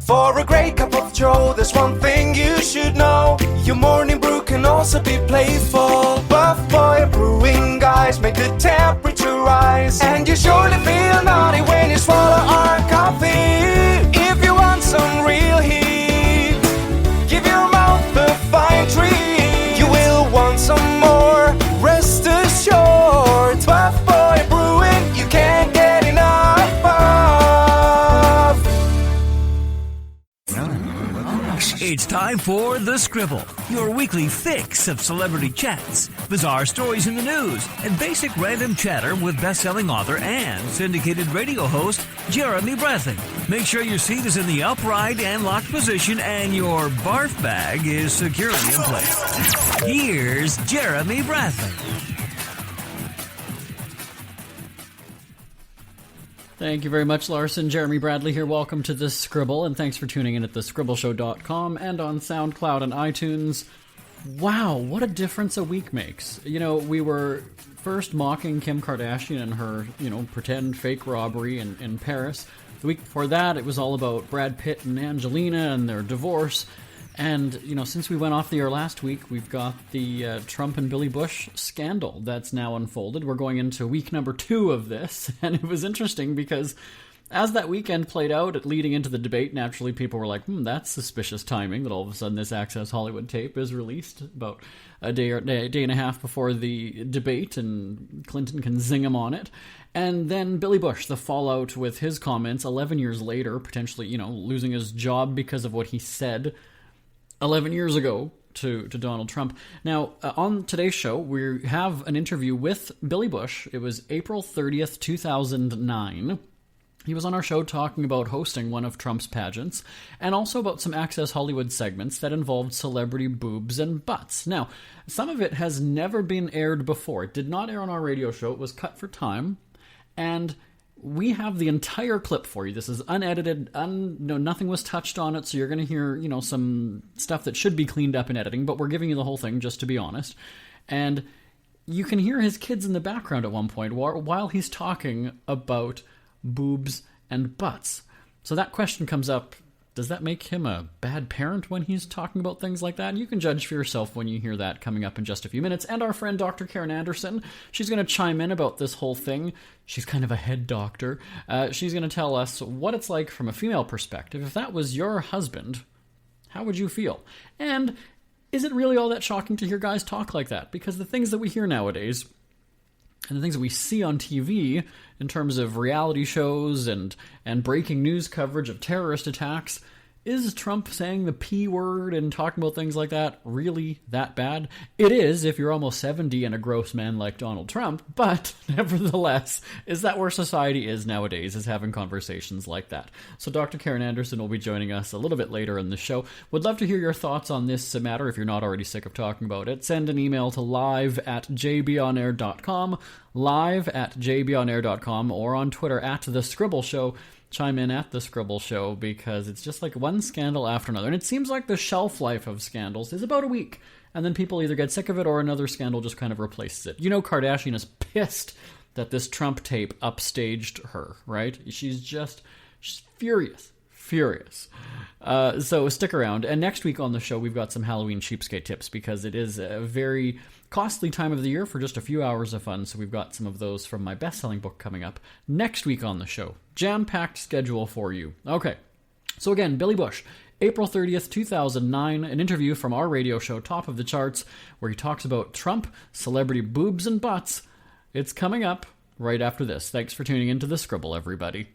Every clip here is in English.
For a great cup of joe, there's one thing you should know. Your morning brew can also be playful. Buff Boy Brewing guys make the temperature rise, and you surely feel naughty when you swallow our coffee. If you want some real heat, give your mouth a fine treat. You will want some more, rest assured. Buff Boy Brewing, you can't get enough of. It's time for The Scribble, your weekly fix of celebrity chats, bizarre stories in the news, and basic random chatter with best-selling author and syndicated radio host Jeremy Bradley. Make sure your seat is in the upright and locked position and your barf bag is securely in place. Here's Jeremy Bradley. Thank you very much, Larson. Jeremy Bradley here. Welcome to The Scribble, and thanks for tuning in at thescribbleshow.com and on SoundCloud and iTunes. Wow, what a difference a week makes. You know, we were first mocking Kim Kardashian and her, pretend fake robbery in Paris. The week before that, it was all about Brad Pitt and Angelina and their divorce. And, since we went off the air last week, we've got the Trump and Billy Bush scandal that's now unfolded. We're going into week number 2 of this, and it was interesting because as that weekend played out, leading into the debate, naturally people were like, that's suspicious timing that all of a sudden this Access Hollywood tape is released about a day and a half before the debate, and Clinton can zing him on it. And then Billy Bush, the fallout with his comments 11 years later, potentially, losing his job because of what he said 11 years ago to Donald Trump. Now, on today's show, we have an interview with Billy Bush. It was April 30th, 2009. He was on our show talking about hosting one of Trump's pageants, and also about some Access Hollywood segments that involved celebrity boobs and butts. Now, some of it has never been aired before. It did not air on our radio show. It was cut for time, and we have the entire clip for you. This is unedited, nothing was touched on it, so you're going to hear, some stuff that should be cleaned up in editing, but we're giving you the whole thing, just to be honest. And you can hear his kids in the background at one point while he's talking about boobs and butts. So that question comes up, does that make him a bad parent when he's talking about things like that? You can judge for yourself when you hear that coming up in just a few minutes. And our friend Dr. Karin Anderson, she's going to chime in about this whole thing. She's kind of a head doctor. She's going to tell us what it's like from a female perspective. If that was your husband, how would you feel? And is it really all that shocking to hear guys talk like that? Because the things that we hear nowadays, and the things that we see on TV in terms of reality shows and breaking news coverage of terrorist attacks, is Trump saying the P word and talking about things like that really that bad? It is if you're almost 70 and a gross man like Donald Trump, but nevertheless, is that where society is nowadays, is having conversations like that? So Dr. Karin Anderson will be joining us a little bit later in the show. Would love to hear your thoughts on this matter if you're not already sick of talking about it. Send an email to live@jbonair.com, live@jbonair.com, or on Twitter @The Scribble Show. Chime in at The Scribble Show, because it's just like one scandal after another. And it seems like the shelf life of scandals is about a week, and then people either get sick of it or another scandal just kind of replaces it. Kardashian is pissed that this Trump tape upstaged her, right? She's furious. So stick around. And next week on the show, we've got some Halloween cheapskate tips, because it is a very costly time of the year for just a few hours of fun. So we've got some of those from my best-selling book coming up next week on the show. Jam-packed schedule for you. Okay. So again, Billy Bush, April 30th, 2009, an interview from our radio show, Top of the Charts, where he talks about Trump, celebrity boobs and butts. It's coming up right after this. Thanks for tuning into The Scribble, everybody.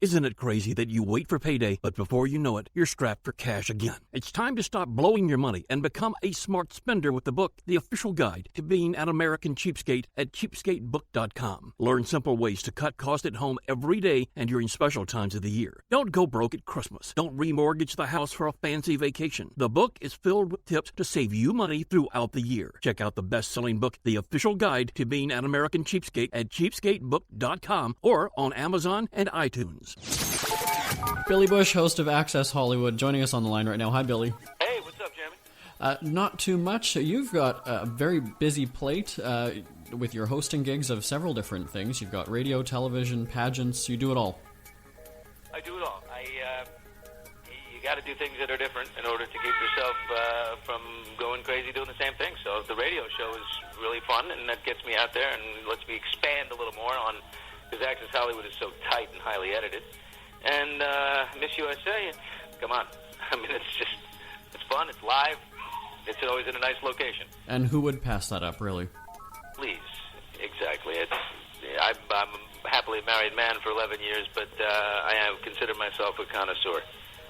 Isn't it crazy that you wait for payday, but before you know it, you're strapped for cash again? It's time to stop blowing your money and become a smart spender with the book, The Official Guide to Being an American Cheapskate, at cheapskatebook.com. Learn simple ways to cut costs at home every day and during special times of the year. Don't go broke at Christmas. Don't remortgage the house for a fancy vacation. The book is filled with tips to save you money throughout the year. Check out the best-selling book, The Official Guide to Being an American Cheapskate, at cheapskatebook.com or on Amazon and iTunes. Billy Bush, host of Access Hollywood, joining us on the line right now. Hi, Billy. Hey, what's up, Jeremy? Not too much. You've got a very busy plate with your hosting gigs of several different things. You've got radio, television, pageants. You do it all. I do it all. You got to do things that are different in order to keep yourself from going crazy doing the same thing. So the radio show is really fun, and that gets me out there and lets me expand a little more on, because Access Hollywood is so tight and highly edited. And Miss USA, come on. I mean, it's fun, it's live, it's always in a nice location. And who would pass that up, really? Please, exactly. I'm a happily married man for 11 years, but I have considered myself a connoisseur.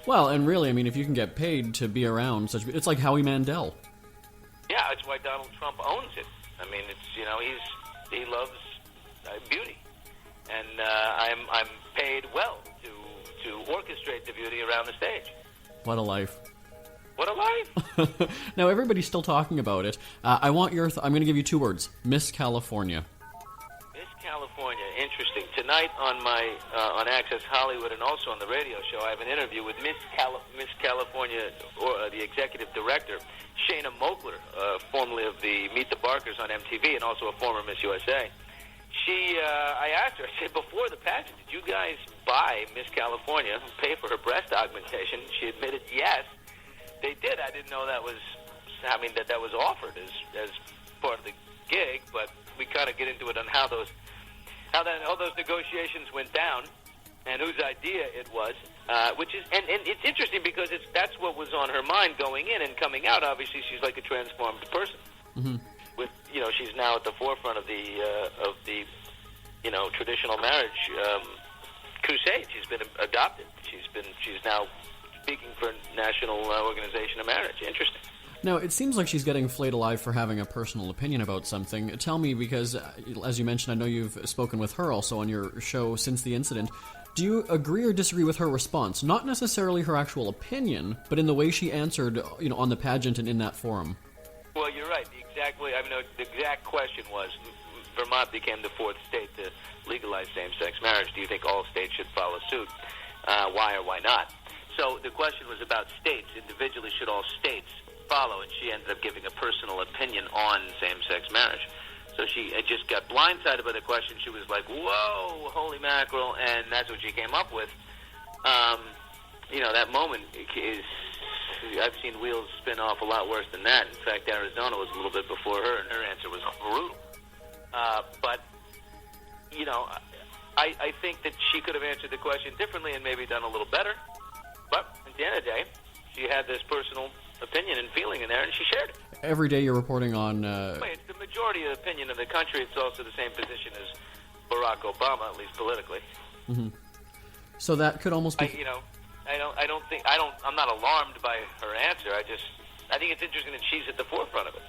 Well, and really, I mean, if you can get paid to be around such... It's like Howie Mandel. Yeah, that's why Donald Trump owns it. I mean, it's, he loves beauty. And I'm paid well to orchestrate the beauty around the stage. What a life. What a life! Now, everybody's still talking about it. I want your... I'm going to give you 2 words. Miss California. Miss California, interesting. Tonight on my on Access Hollywood and also on the radio show, I have an interview with Miss California, or the executive director, Shayna Mogler, formerly of the Meet the Barkers on MTV and also a former Miss USA. I asked her, I said, before the pageant, did you guys buy Miss California, pay for her breast augmentation? She admitted yes, they did. I didn't know that was offered as part of the gig, but we kind of get into it on how all those negotiations went down and whose idea it was, which is, and it's interesting because that's what was on her mind going in and coming out. Obviously, she's like a transformed person. Mm-hmm. With she's now at the forefront of the traditional marriage crusade. She's been adopted. She's now speaking for National Organization of Marriage. Interesting. Now, it seems like she's getting flayed alive for having a personal opinion about something. Tell me, because, as you mentioned, I know you've spoken with her also on your show since the incident. Do you agree or disagree with her response? Not necessarily her actual opinion, but in the way she answered, on the pageant and in that forum. Well, you're right. The exact question was, Vermont became the 4th state to legalize same-sex marriage. Do you think all states should follow suit? Why or why not? So the question was about states. Individually, should all states follow? And she ended up giving a personal opinion on same-sex marriage. So she just got blindsided by the question. She was like, whoa, holy mackerel, and that's what she came up with. That moment is... I've seen wheels spin off a lot worse than that. In fact, Arizona was a little bit before her, and her answer was brutal. But I think that she could have answered the question differently and maybe done a little better. But at the end of the day, she had this personal opinion and feeling in there, and she shared it. Every day you're reporting on... It's the majority of the opinion of the country. It's also the same position as Barack Obama, at least politically. Mm-hmm. So that could almost be... I'm not alarmed by her answer. I think it's interesting that she's at the forefront of it.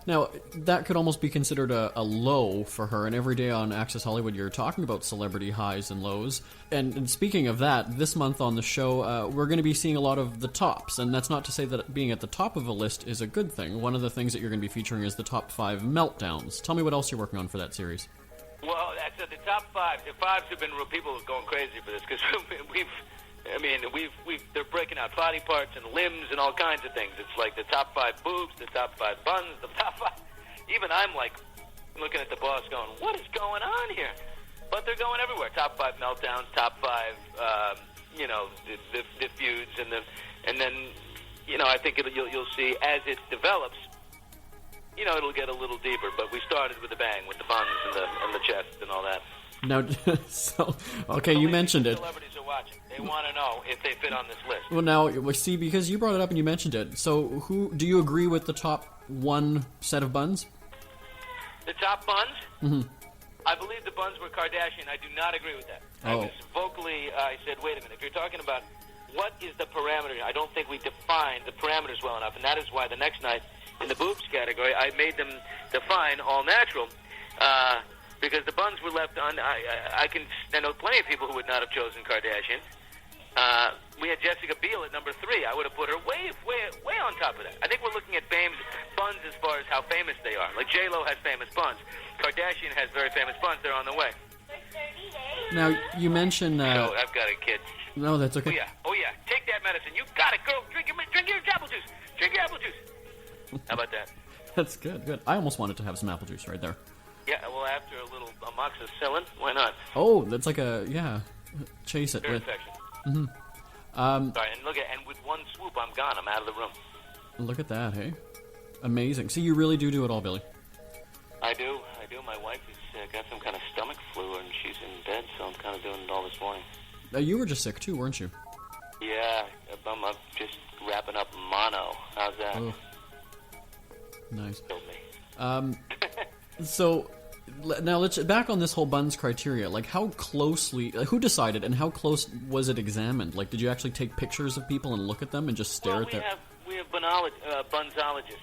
Now, that could almost be considered a low for her, and every day on Access Hollywood you're talking about celebrity highs and lows. And speaking of that, this month on the show, we're going to be seeing a lot of the tops, and that's not to say that being at the top of a list is a good thing. One of the things that you're going to be featuring is the top 5 meltdowns. Tell me what else you're working on for that series. Well, that's the top 5. The 5s have been people are going crazy for this, because they're breaking out body parts and limbs and all kinds of things. It's like the top 5 boobs, the top 5 buns, the top 5. Even I'm like looking at the boss going, what is going on here? But they're going everywhere. Top 5 meltdowns, top 5, the feuds, and then I think you'll see as it develops. It'll get a little deeper. But we started with a bang with the buns and the chest and all that. Now, you mentioned it. Celebrities are watching. They want to know if they fit on this list. Well, now, see, because you brought it up and you mentioned it. So, who do you agree with the top 1 set of buns? The top buns? Mm-hmm. I believe the buns were Kardashian. I do not agree with that. Oh. I said, wait a minute. If you're talking about what is the parameter, I don't think we defined the parameters well enough, and that is why the next night in the boobs category, I made them define all natural. Because the buns were left on, I know plenty of people who would not have chosen Kardashian. We had Jessica Biel at number 3. I would have put her way on top of that. I think we're looking at buns as far as how famous they are. Like J-Lo has famous buns. Kardashian has very famous buns. They're on the way. Now, you mentioned... So, I've got a kid. No, that's okay. Oh, yeah. Take that medicine. You got it, girl. Drink your apple juice. Drink your apple juice. How about that? That's good. I almost wanted to have some apple juice right there. Yeah, well, after a little amoxicillin, why not? Oh, that's like chase it. Ear infection. Mm-hmm. Sorry, and look at, and with one swoop, I'm gone. I'm out of the room. Look at that, hey? Amazing. So you really do it all, Billy? I do. My wife has got some kind of stomach flu, and she's in bed, so I'm kind of doing it all this morning. You were just sick too, weren't you? Yeah, I'm just wrapping up mono. How's that? Oh. Nice. Killed me. So, now let's back on this whole buns criteria. Like, how closely, who decided, and how close was it examined? Like, did you actually take pictures of people and look at them and just stare at them? We have bunzologists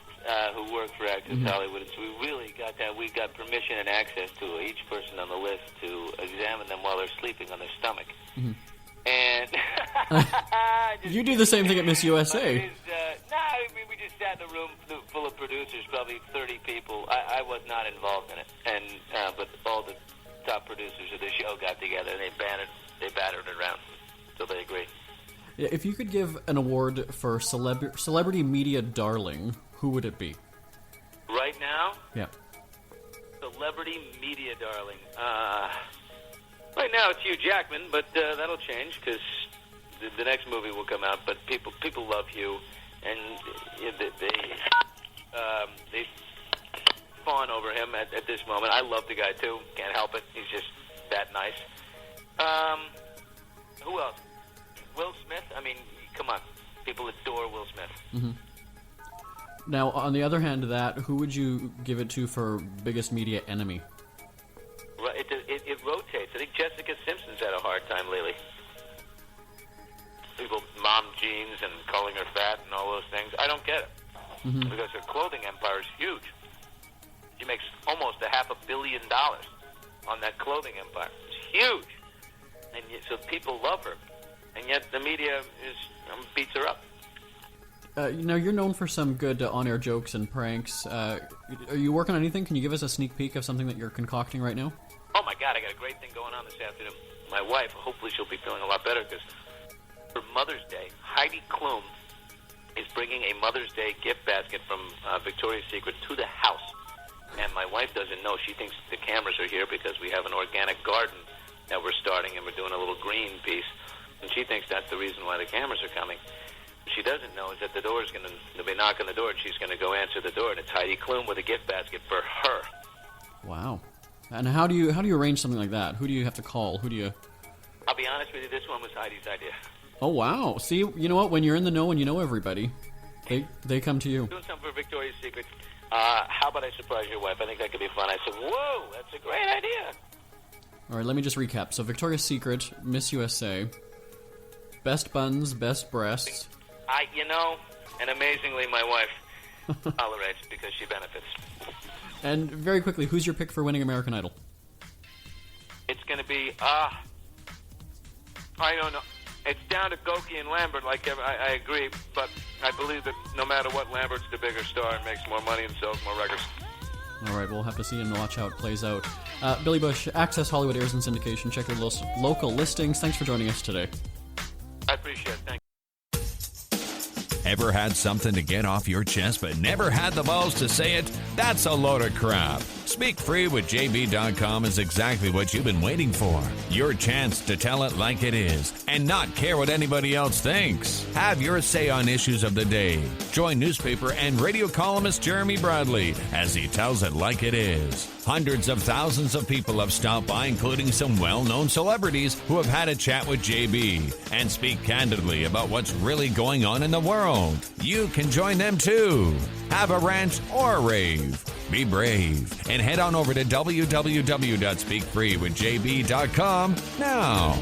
who work for Access Hollywood, and so we really got that. We got permission and access to each person on the list to examine them while they're sleeping on their stomach. Mm-hmm. And you do the same thing at Miss USA. We just sat in a room full of producers, probably 30 people. I was not involved in it, and but all the top producers of the show got together and they battered it around, so they agreed. Yeah, if you could give an award for celebrity media darling, who would it be? Right now? Yeah. Celebrity media darling. Right now it's Hugh Jackman, but that'll change because the next movie will come out. But people love Hugh, and they fawn over him at this moment. I love the guy too. Can't help it. He's just that nice. Who else? Will Smith. I mean, come on. People adore Will Smith. Mm-hmm. Now, on the other hand of that, who would you give it to for biggest media enemy? It rotates. I think Jessica Simpson's had a hard time lately. People mom jeans and calling her fat and all those things. I don't get it. Mm-hmm. Because her clothing empire is huge. She makes almost $500 million on that clothing empire. It's huge. And so people love her. And yet the media beats her up. You're known for some good on-air jokes and pranks. Are you working on anything? Can you give us a sneak peek of something that you're concocting right now? Oh, my God, I got a great thing going on this afternoon. My wife, hopefully she'll be feeling a lot better because for Mother's Day, Heidi Klum is bringing a Mother's Day gift basket from Victoria's Secret to the house. And my wife doesn't know. She thinks the cameras are here because we have an organic garden that we're starting and we're doing a little green piece. And she thinks that's the reason why the cameras are coming. What she doesn't know is that the door is going to be knocking the door, and she's going to go answer the door, and it's Heidi Klum with a gift basket for her. Wow. And how do you arrange something like that? Who do you have to call? I'll be honest with you, this one was Heidi's idea. Oh, wow. See, you know what? When you're in the know and you know everybody, they come to you. Doing something for Victoria's Secret. How about I surprise your wife? I think that could be fun. I said, whoa, that's a great idea. All right, let me just recap. So Victoria's Secret, Miss USA, best buns, best breasts. And amazingly, my wife tolerates because she benefits. And very quickly, who's your pick for winning American Idol? It's going to be, I don't know. It's down to Goki and Lambert. I agree, but I believe that no matter what, Lambert's the bigger star and makes more money and sells more records. All right, we'll have to see and watch how it plays out. Billy Bush, Access Hollywood airs in syndication. Check your local listings. Thanks for joining us today. I appreciate it. Thank you. Ever had something to get off your chest but never had the balls to say it? That's a load of crap. Speak Free with JB.com is exactly what you've been waiting for. Your chance to tell it like it is and not care what anybody else thinks. Have your say on issues of the day. Join newspaper and radio columnist Jeremy Bradley as he tells it like it is. Hundreds of thousands of people have stopped by, including some well-known celebrities who have had a chat with JB and speak candidly about what's really going on in the world. You can join them too. Have a rant or a rave. Be brave and head on over to www.speakfreewithjb.com now.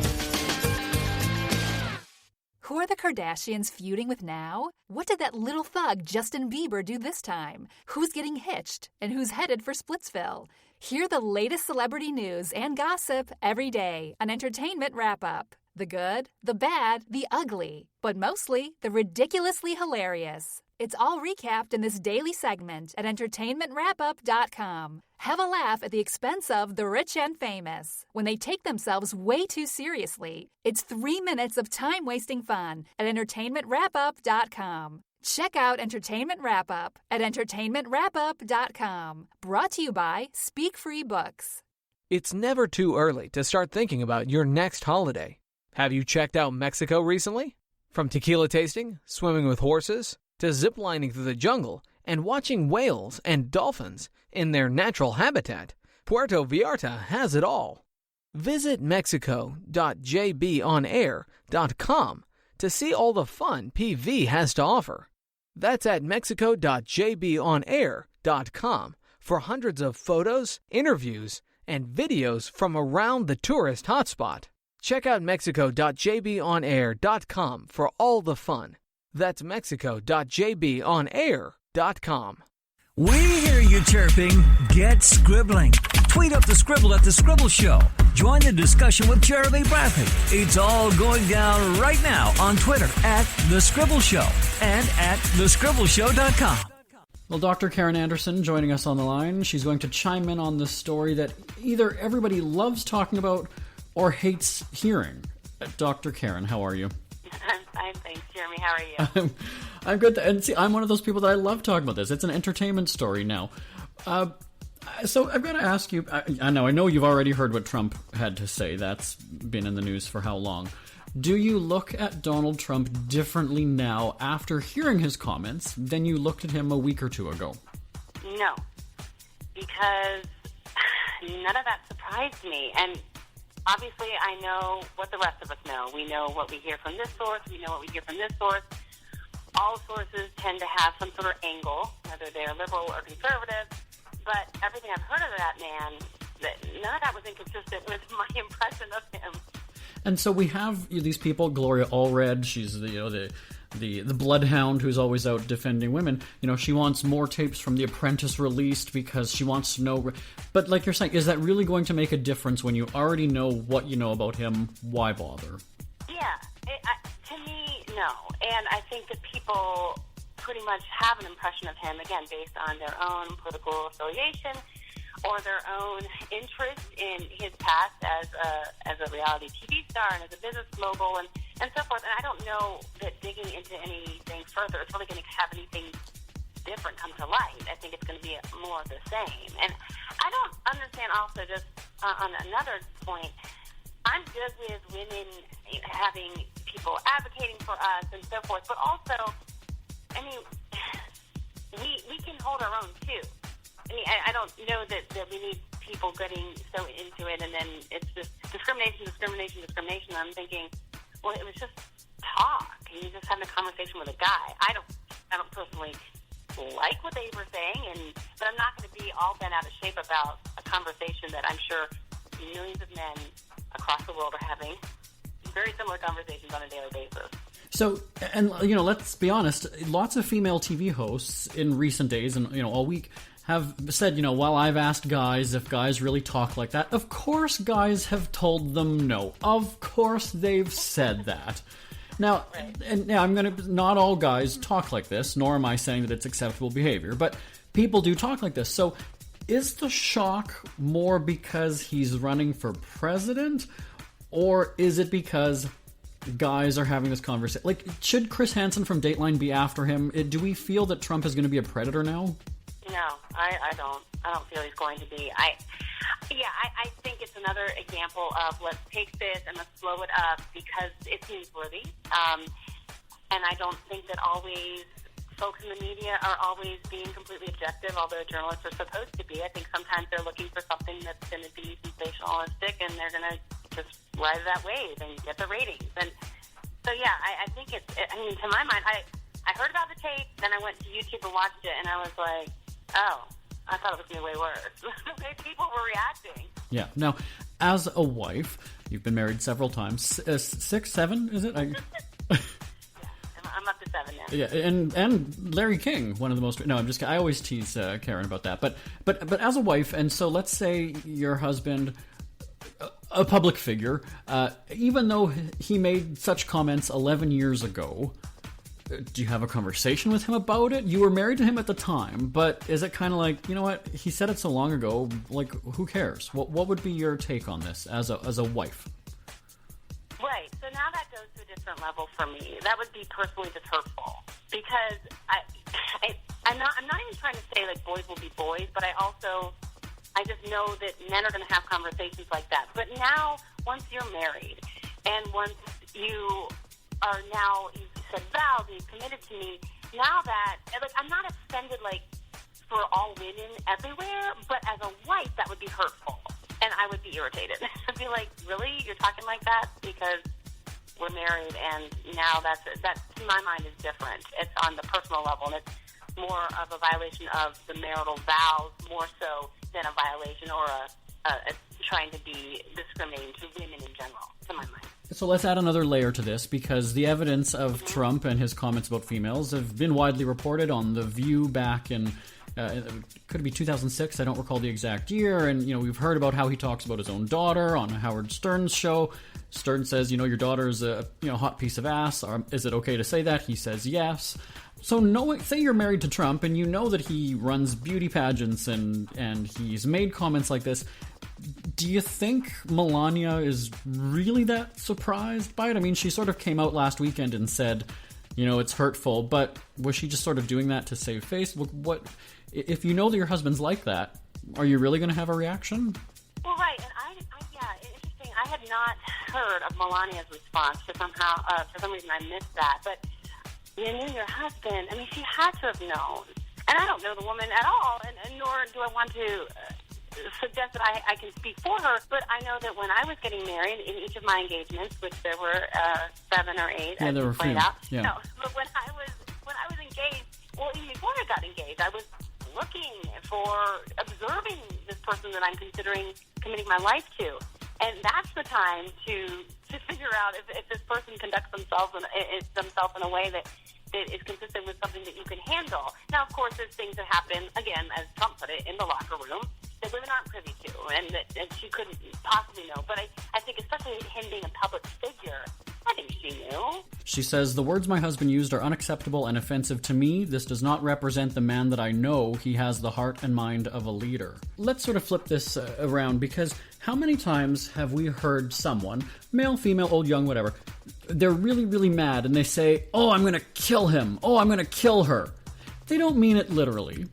Who are the Kardashians feuding with now? What did that little thug Justin Bieber do this time? Who's getting hitched? And who's headed for Splitsville? Hear the latest celebrity news and gossip every day on Entertainment Wrap-Up. The good, the bad, the ugly, but mostly the ridiculously hilarious. It's all recapped in this daily segment at entertainmentwrapup.com. Have a laugh at the expense of the rich and famous when they take themselves way too seriously. It's 3 minutes of time-wasting fun at entertainmentwrapup.com. Check out Entertainment Wrap-Up at entertainmentwrapup.com. Brought to you by Speak Free Books. It's never too early to start thinking about your next holiday. Have you checked out Mexico recently? From tequila tasting, swimming with horses, to ziplining through the jungle and watching whales and dolphins in their natural habitat, Puerto Vallarta has it all. Visit mexico.jbonair.com to see all the fun PV has to offer. That's at mexico.jbonair.com for hundreds of photos, interviews, and videos from around the tourist hotspot. Check out mexico.jbonair.com for all the fun. That's mexico.jbonair.com. We hear you chirping. Get scribbling. Tweet up the Scribble at The Scribble Show. Join the discussion with Jeremy Bradley. It's all going down right now on Twitter at The Scribble Show and at thescribbleshow.com. Well, Dr. Karin Anderson joining us on the line. She's going to chime in on this story that either everybody loves talking about or hates hearing. Dr. Karin, how are you? I'm fine, thanks, Jeremy. How are you? I'm good. And see, I'm one of those people that I love talking about this. It's an entertainment story now. So I've got to ask you, I know you've already heard what Trump had to say. That's been in the news for how long? Do you look at Donald Trump differently now after hearing his comments than you looked at him a week or two ago? No, because none of that surprised me. And obviously I know what the rest of us know. We know what we hear from this source. We know what we hear from this source. All sources tend to have some sort of angle, whether they're liberal or conservative. But everything I've heard of that man, none of that was inconsistent with my impression of him. And so we have these people, Gloria Allred, she's the bloodhound who's always out defending women. You know, she wants more tapes from The Apprentice released because she wants to know. But like you're saying, is that really going to make a difference when you already know what you know about him? Why bother? Yeah, to me, no. And I think that people pretty much have an impression of him, again, based on their own political affiliation or their own interest in his past as a reality TV star and as a business mogul and so forth. And I don't know that digging into anything further is really going to have anything different come to light. I think it's going to be more of the same. And I don't understand also, just on another point, I'm good with women having people advocating for us and so forth, but also, I mean, we can hold our own too. I mean, I don't know that we need people getting so into it, and then it's just discrimination. I'm thinking, well, it was just talk. You just having a conversation with a guy. I don't personally like what they were saying, but I'm not going to be all bent out of shape about a conversation that I'm sure millions of men across the world are having very similar conversations on a daily basis. So, and let's be honest, lots of female TV hosts in recent days and all week have said, while I've asked guys if guys really talk like that, of course guys have told them no. Of course they've said that. Now, and now not all guys talk like this, nor am I saying that it's acceptable behavior, but people do talk like this. So, is the shock more because he's running for president, or is it because guys are having this conversation? Like, should Chris Hansen from Dateline be after him? Do we feel that Trump is going to be a predator now? No, I don't feel he's going to be. I think it's another example of let's take this and let's blow it up because it's newsworthy. And I don't think that always folks in the media are always being completely objective, although journalists are supposed to be. I think sometimes they're looking for something that's going to be sensationalistic, and they're going to just ride that wave and get the ratings. And so, yeah, I think to my mind, I heard about the tape, then I went to YouTube and watched it, and I was like, oh, I thought it was going to be way worse. The way people were reacting. Yeah. Now, as a wife, you've been married several times. 6, 7, is it? I'm up to 7 now. Yeah, and Larry King, one of the most. No, I'm just. I always tease Karin about that. But as a wife, and so let's say your husband, a public figure, even though he made such comments 11 years ago, do you have a conversation with him about it? You were married to him at the time, but is it kind of like, you know what, he said it so long ago, like, who cares? What would be your take on this as a wife? Right, so now that goes to a different level for me. That would be personally just hurtful, because I'm not even trying to say, like, boys will be boys, but I just know that men are going to have conversations like that. But now, once you're married, and once you've said vows and he's committed to me. Now that, like, I'm not offended, like, for all women everywhere, but as a wife, that would be hurtful. And I would be irritated. I'd be like, really? You're talking like that? Because we're married, and now that, to my mind, is different. It's on the personal level, and it's more of a violation of the marital vows, more so than a violation or a trying to be discriminating to women in general, to my mind. So let's add another layer to this, because the evidence of Trump and his comments about females have been widely reported on The View back in, could it be 2006? I don't recall the exact year. And, we've heard about how he talks about his own daughter on Howard Stern's show. Stern says, your daughter's a hot piece of ass. Is it okay to say that? He says yes. So say you're married to Trump and you know that he runs beauty pageants and he's made comments like this. Do you think Melania is really that surprised by it? I mean, she sort of came out last weekend and said, it's hurtful, but was she just sort of doing that to save face? What if you know that your husband's like that, are you really going to have a reaction? Well, right, and interesting. I had not heard of Melania's response, but somehow, for some reason, I missed that. But you knew your husband. I mean, she had to have known. And I don't know the woman at all, and nor do I want to suggest that I can speak for her, but I know that when I was getting married, in each of my engagements, which there were 7 or 8, yeah, as there you were pointed few. out, Yeah. no, but when I was engaged, well, even before I got engaged, I was looking for, observing this person that I'm considering committing my life to, and that's the time to figure out if this person conducts themselves in a way that is consistent with something that you can handle. Now, of course, there's things that happen, again, as Trump put it, in the locker room that women aren't privy to, and that she couldn't possibly know. But I think, especially him being a public figure, I think she knew. She says, the words my husband used are unacceptable and offensive to me. This does not represent the man that I know. He has the heart and mind of a leader. Let's sort of flip this around, because how many times have we heard someone, male, female, old, young, whatever, they're really, really mad and they say, oh, I'm going to kill him. Oh, I'm going to kill her. They don't mean it literally.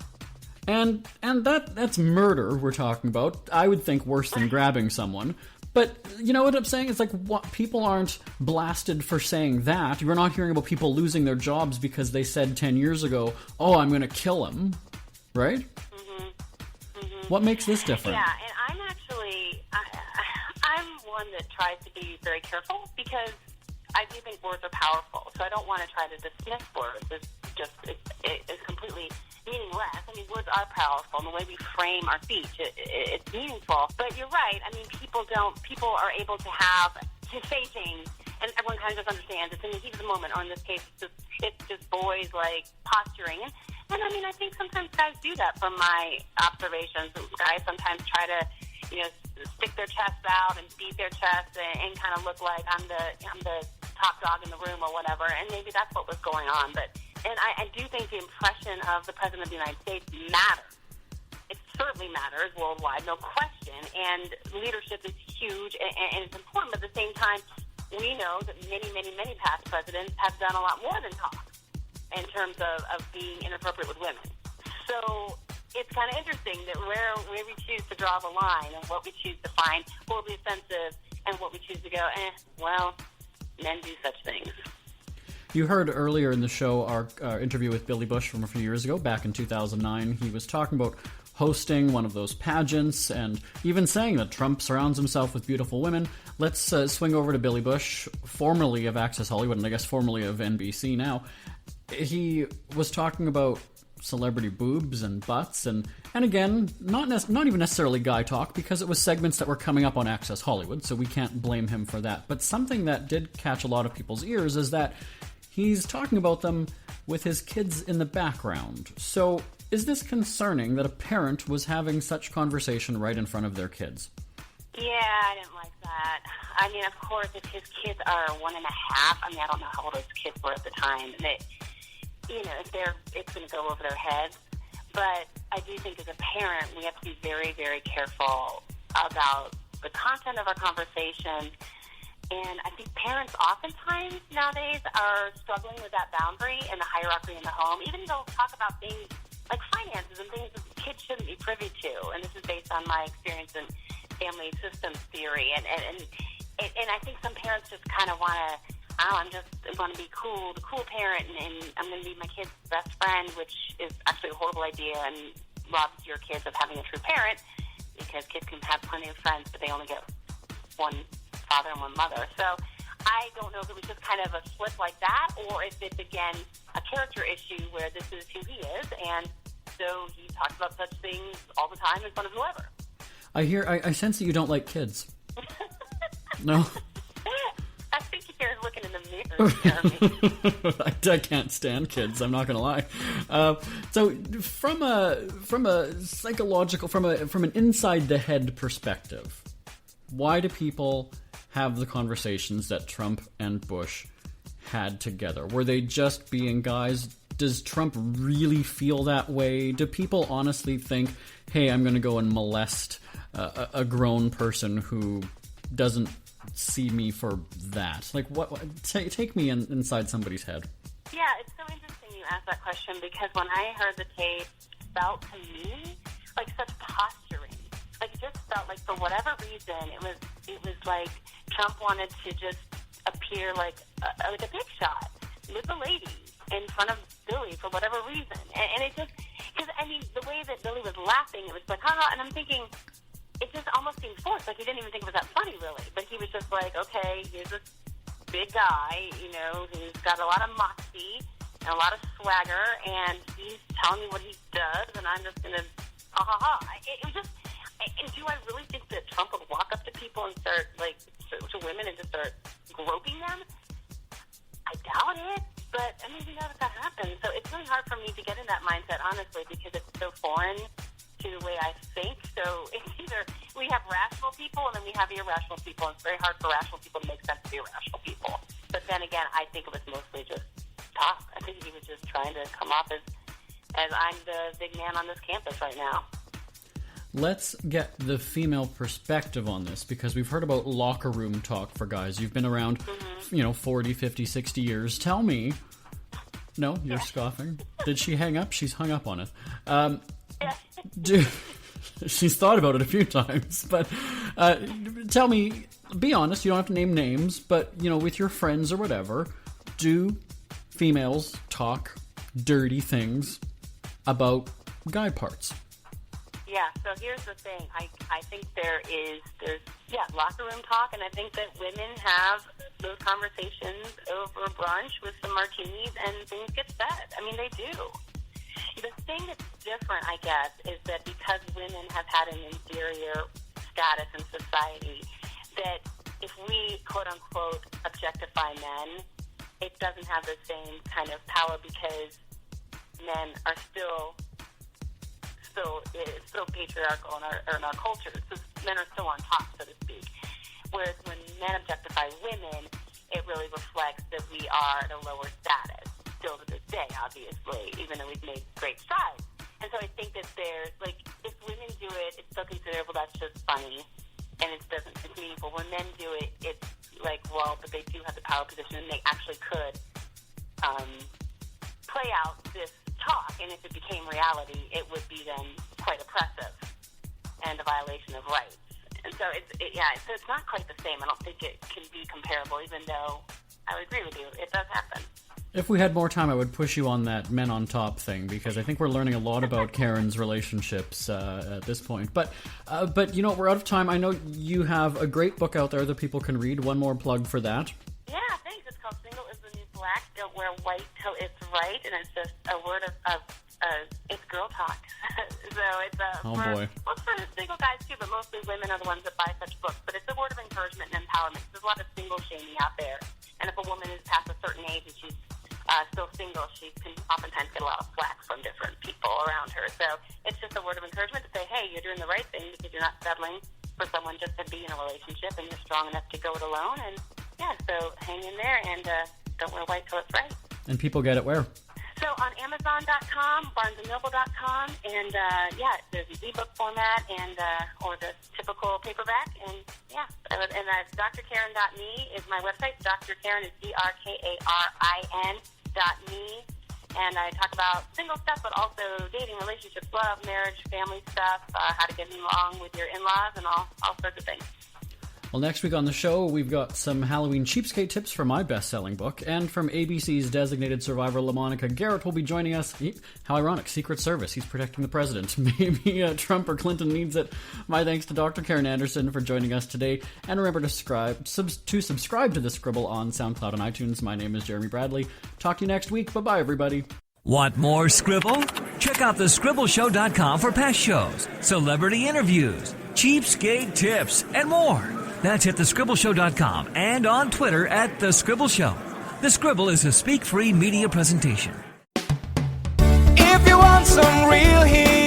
And that's murder we're talking about. I would think worse than grabbing someone. But you know what I'm saying? It's like, what, people aren't blasted for saying that. You're not hearing about people losing their jobs because they said 10 years ago, oh, I'm going to kill him. Right? Mm-hmm. Mm-hmm. What makes this different? Yeah, and I'm one that tries to be very careful, because I do think words are powerful. So I don't want to try to dismiss words. It's completely meaningless. I mean, words are powerful, and the way we frame our speech, it's meaningful. But you're right. I mean, people are able to say things, and everyone kind of just understands it's in the heat of the moment, or in this case, it's just boys, like, posturing. And I mean, I think sometimes guys do that from my observations. Guys sometimes try to, stick their chest out and beat their chest and kind of look like I'm the top dog in the room or whatever. And maybe that's what was going on. And I do think the impression of the President of the United States matters. It certainly matters worldwide, no question. And leadership is huge and it's important. But at the same time, we know that many, many, many past presidents have done a lot more than talk in terms of being inappropriate with women. So it's kind of interesting that where we choose to draw the line and what we choose to find will be offensive, and what we choose to go, well, men do such things. You heard earlier in the show our interview with Billy Bush from a few years ago, back in 2009. He was talking about hosting one of those pageants and even saying that Trump surrounds himself with beautiful women. Let's swing over to Billy Bush, formerly of Access Hollywood, and I guess formerly of NBC now. He was talking about celebrity boobs and butts, and again, not even necessarily guy talk, because it was segments that were coming up on Access Hollywood, so we can't blame him for that. But something that did catch a lot of people's ears is that he's talking about them with his kids in the background. So is this concerning that a parent was having such conversation right in front of their kids? Yeah, I didn't like that. I mean, of course, if his kids are 1.5, I mean, I don't know how old his kids were at the time, it's going to go over their heads. But I do think as a parent, we have to be very, very careful about the content of our conversation. And I think parents oftentimes nowadays are struggling with that boundary and the hierarchy in the home, even though they'll talk about things like finances and things that kids shouldn't be privy to. And this is based on my experience in family systems theory. And I think some parents just kind of want to I'm going to be cool, the cool parent, and I'm going to be my kid's best friend, which is actually a horrible idea and robs your kids of having a true parent, because kids can have plenty of friends, but they only get one father and one mother. So I don't know if it was just kind of a slip like that, or if it's, again, a character issue where this is who he is, and so he talks about such things all the time in front of whoever. I sense that you don't like kids. No? I think you're looking in the mirror, Jeremy. I can't stand kids. I'm not going to lie. So, from a psychological, from an inside the head perspective, why do people have the conversations that Trump and Bush had together? Were they just being guys? Does Trump really feel that way? Do people honestly think, "Hey, I'm going to go and molest a grown person who doesn't see me for that"? Like, what? Take me inside somebody's head. Yeah, it's so interesting you asked that question, because when I heard the tape, it felt to me like such posturing. Like, it just felt like, for whatever reason, it was like Trump wanted to just appear like a big shot with a lady in front of Billy for whatever reason, and it just, because I mean, the way that Billy was laughing, it was like, haha, and I'm thinking, it just almost seemed forced. Like, he didn't even think it was that funny, really. But he was just like, okay, here's this big guy, who's got a lot of moxie and a lot of swagger, and he's telling me what he does, and I'm just going to, It was just, and do I really think that Trump would walk up to people and start, like, to women and just start groping them? I doubt it. But, I mean, if that happens. So it's really hard for me to get in that mindset, honestly, because it's so foreign to the way I think. So it's either we have rational people and then we have irrational people, and it's very hard for rational people to make sense of irrational people. But then again, I think it was mostly just talk. I think he was just trying to come off as I'm the big man on this campus right now. Let's get the female perspective on this, because we've heard about locker room talk for guys. You've been around, 40, 50, 60 years. Tell me. No, you're scoffing. Did she hang up? She's hung up on it. She's thought about it a few times. But tell me, be honest, you don't have to name names, but, with your friends or whatever, do females talk dirty things about guy parts? Yeah, so here's the thing. I think there's locker room talk, and I think that women have those conversations over brunch with some martinis, and things get said. I mean, they do. The thing that's different, I guess, is that because women have had an inferior status in society, that if we, quote-unquote, objectify men, it doesn't have the same kind of power, because men are still patriarchal in our culture. So men are still on top, so to speak. Whereas when men objectify women, it really reflects that we are at a lower status, still to this day, obviously, even though we've made great strides. And so I think that there's, like, if women do it, it's still considered, well, that's just funny, and it's meaningful. When men do it, it's like, well, but they do have the power position, and they actually could play out this talk, and if it became reality, it would be then quite oppressive and a violation of rights. And so so it's not quite the same. I don't think it can be comparable, even though I would agree with you. It does happen. If we had more time, I would push you on that men on top thing, because I think we're learning a lot about Karin's relationships at this point. But we're out of time. I know you have a great book out there that people can read. One more plug for that. Yeah, thanks. It's called Single is the New Black. Don't wear white till it's right. And it's just a word of it's girl talk. So it's boy. Well, for single guys too, but mostly women are the ones that buy such books. But it's a word of encouragement and empowerment. There's a lot of single shaming out there. And if a woman is past a certain age and she's still single, she can oftentimes get a lot of flack from different people around her. So it's just a word of encouragement to say, hey, you're doing the right thing, because you're not settling for someone just to be in a relationship, and you're strong enough to go it alone. And yeah, so hang in there, and don't wear white till it's right. And people get it where? So on Amazon.com, BarnesandNoble.com, and there's an ebook format and or the typical paperback, and drkarin.me is my website. Dr. Karin is DrKarin.me, and I talk about single stuff, but also dating, relationships, love, marriage, family stuff, how to get along with your in-laws, and all sorts of things. Well, next week on the show, we've got some Halloween cheapskate tips from my best-selling book, and from ABC's designated survivor LaMonica Garrett will be joining us. How ironic, Secret Service. He's protecting the president. Maybe Trump or Clinton needs it. My thanks to Dr. Karin Anderson for joining us today. And remember to subscribe to The Scribble on SoundCloud and iTunes. My name is Jeremy Bradley. Talk to you next week. Bye-bye, everybody. Want more Scribble? Check out thescribbleshow.com for past shows, celebrity interviews, cheapskate tips, and more. That's at thescribbleshow.com and on Twitter at The Scribble Show. The Scribble is a speak-free media presentation. If you want some real heat,